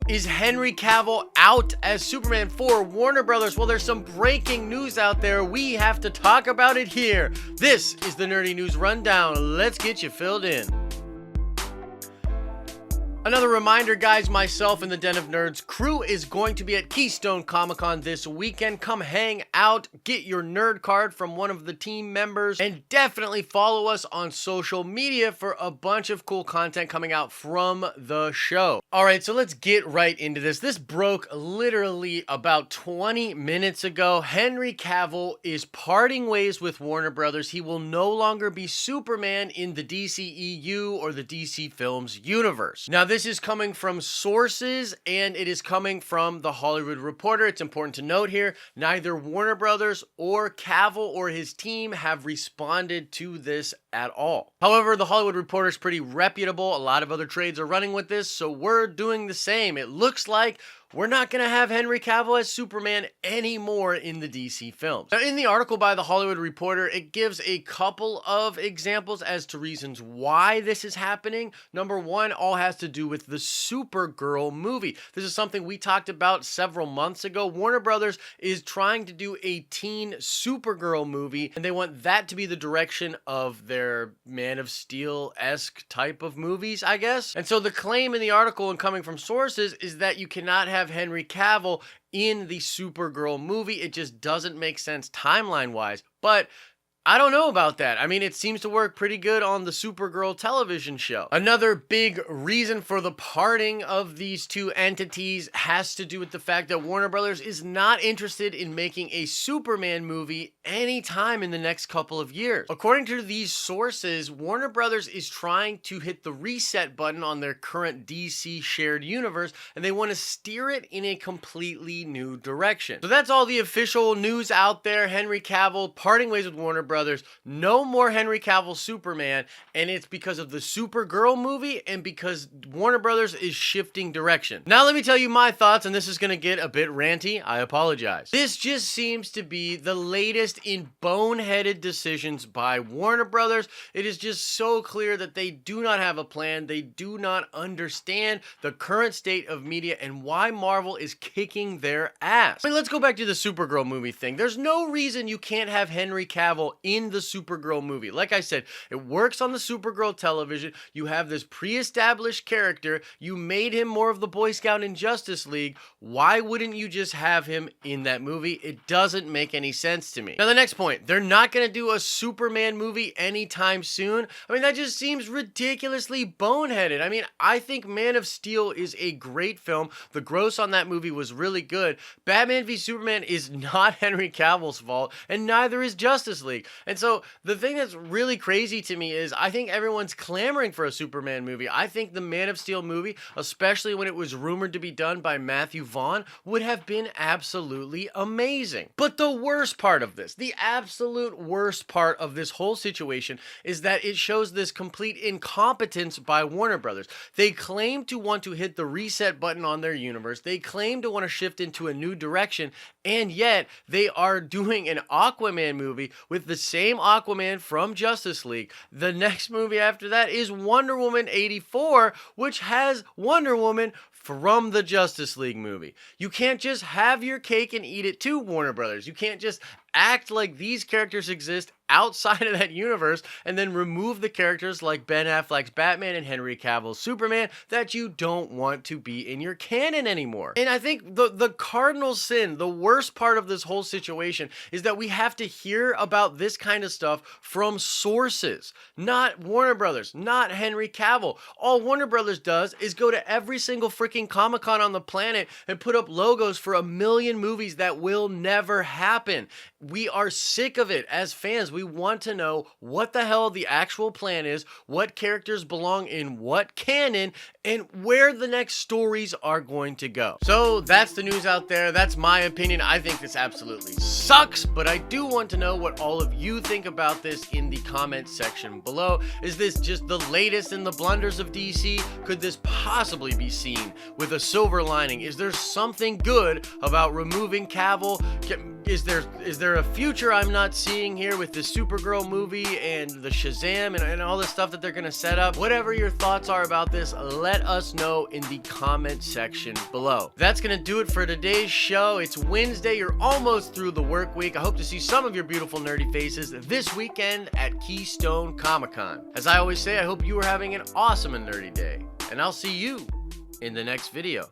Is Henry Cavill out as Superman for Warner Brothers? Well, there's some breaking news out there. We have to talk about it here. This is the Nerdy News Rundown. Let's get you filled in. Another reminder, guys, myself and the Den of Nerds crew is going to be at Keystone Comic-Con this weekend. Come hang out, get your nerd card from one of the team members, and definitely follow us on social media for a bunch of cool content coming out from the show. All right, so let's get right into this. This broke literally about 20 minutes ago. Henry Cavill is parting ways with Warner Brothers. He will no longer be Superman in the DCEU or the DC Films universe. Now, this is coming from sources, and it is coming from The Hollywood Reporter. It's important to note here, neither Warner Brothers or Cavill or his team have responded to this at all. However, The Hollywood Reporter is pretty reputable. A lot of other trades are running with this, so we're doing the same. It looks like we're not going to have Henry Cavill as Superman anymore in the DC films. Now, in the article by The Hollywood Reporter, it gives a couple of examples as to reasons why this is happening. Number one, all has to do with the Supergirl movie. This is something we talked about several months ago. Warner Brothers is trying to do a teen Supergirl movie, and they want that to be the direction of their Man of Steel-esque type of movies, I guess. And so the claim in the article and coming from sources is that you cannot have Henry Cavill in the Supergirl movie. It just doesn't make sense timeline-wise. But I don't know about that. I mean, it seems to work pretty good on the Supergirl television show. Another big reason for the parting of these two entities has to do with the fact that Warner Brothers is not interested in making a Superman movie anytime in the next couple of years. According to these sources, Warner Brothers is trying to hit the reset button on their current DC shared universe, and they want to steer it in a completely new direction. So that's all the official news out there. Henry Cavill parting ways with Warner Brothers. No more Henry Cavill Superman, and it's because of the Supergirl movie and because Warner Brothers is shifting direction. Now let me tell you my thoughts, and this is going to get a bit ranty. I apologize. This just seems to be the latest in boneheaded decisions by Warner Brothers. It is just so clear that they do not have a plan. They do not understand the current state of media and why Marvel is kicking their ass. I mean, let's go back to the Supergirl movie thing. There's no reason you can't have Henry Cavill in the Supergirl movie. Like I said, it works on the Supergirl television. You have this pre-established character. You made him more of the Boy Scout in Justice League. Why wouldn't you just have him in that movie? It doesn't make any sense to me. Now, the next point, they're not going to do a Superman movie anytime soon. I mean, that just seems ridiculously boneheaded. I mean, I think Man of Steel is a great film. The gross on that movie was really good. Batman v Superman is not Henry Cavill's fault, and neither is Justice League. And so the thing that's really crazy to me is I think everyone's clamoring for a Superman movie. I think the Man of Steel movie, especially when it was rumored to be done by Matthew Vaughn, would have been absolutely amazing. But the worst part of this, the absolute worst part of this whole situation is that it shows this complete incompetence by Warner Brothers. They claim to want to hit the reset button on their universe. They claim to want to shift into a new direction, and yet they are doing an Aquaman movie with the same Aquaman from Justice League. The next movie after that is Wonder Woman 84, which has Wonder Woman from the Justice League movie. You can't just have your cake and eat it too, Warner Brothers. You can't just act like these characters exist outside of that universe and then remove the characters like Ben Affleck's Batman and Henry Cavill's Superman that you don't want to be in your canon anymore. And I think the cardinal sin, the worst part of this whole situation is that we have to hear about this kind of stuff from sources, not Warner Brothers, not Henry Cavill. All Warner Brothers does is go to every single freaking Comic-Con on the planet and put up logos for 1 million movies that will never happen. We are sick of it as fans. We want to know what the hell the actual plan is, what characters belong in what canon, and where the next stories are going to go. So that's the news out there. That's my opinion. I think this absolutely sucks, but I do want to know what all of you think about this in the comment section below. Is this just the latest in the blunders of DC? Could this possibly be seen with a silver lining? Is there something good about removing Cavill, Is there a future I'm not seeing here with the Supergirl movie and the Shazam and all the stuff that they're gonna set up? Whatever your thoughts are about this, let us know in the comment section below. That's gonna do it for today's show. It's Wednesday, you're almost through the work week. I hope to see some of your beautiful nerdy faces this weekend at Keystone Comic-Con. As I always say, I hope you are having an awesome and nerdy day, and I'll see you in the next video.